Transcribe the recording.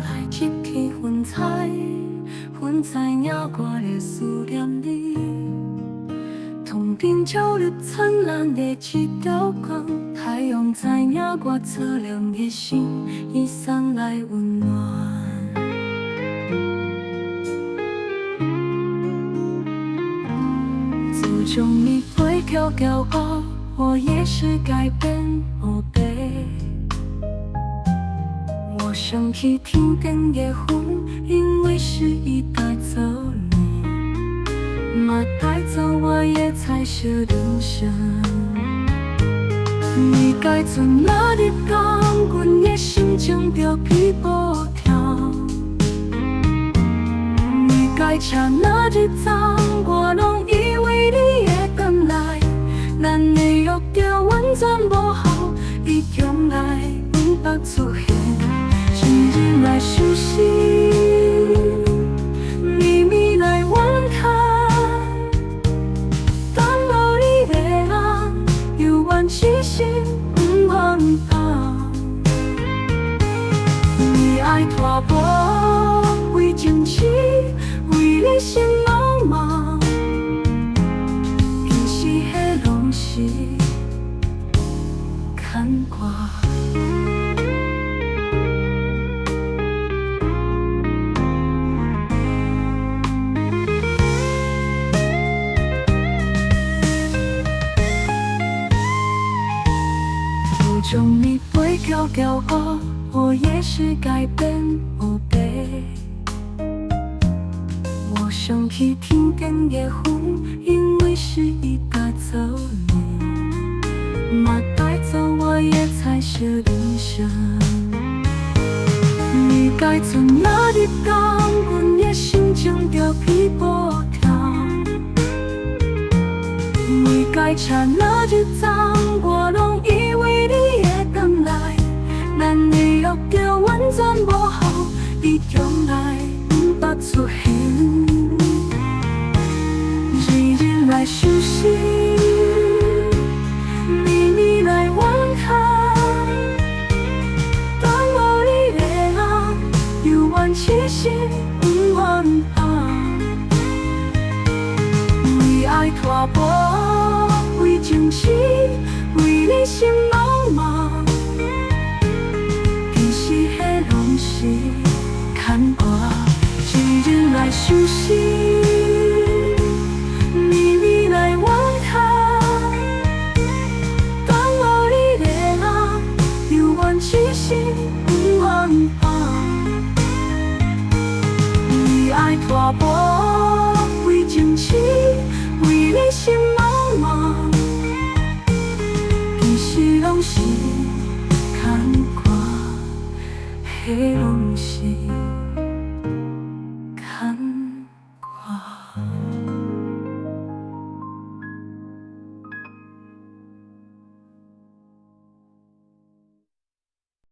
来拾起云彩，云彩领我的思念你。同频照入灿烂的一条光，太阳知影我擦亮的心，已送来温暖。自从你会教我也是改变不被。我想起天边的云，因为是已带走你，嘛带走我也彩色人生。你该存哪日讲，阮的心情就起波跳。你该车哪日走，我拢以为你会回来。咱的约定完全无效，你将来不捌出现。今日来相思，秘密来怨叹，等候你的人，犹原痴心不愿放。你爱拖磨，为情痴，为你心茫茫，其实迄拢是牵挂。自从你会教我也是改变不被。我想起天边的云，因为是已带走你，嘛带走我也彩色人生。你该存哪日讲，阮的心情就起波跳。你该车哪日走，我拢以为你会回来。咱的约定完全无效，你将来不捌出现。日日来相思，秘密来怨叹，等候你的人，犹原痴心不愿放。为爱拖磨，为情痴，为你心茫茫，其实迄拢是牵挂。一日来相思，秘密来怨叹，等候你的人，犹原痴心不愿放。为爱拖磨，为情痴，为你心茫茫，其实拢是牵挂，迄拢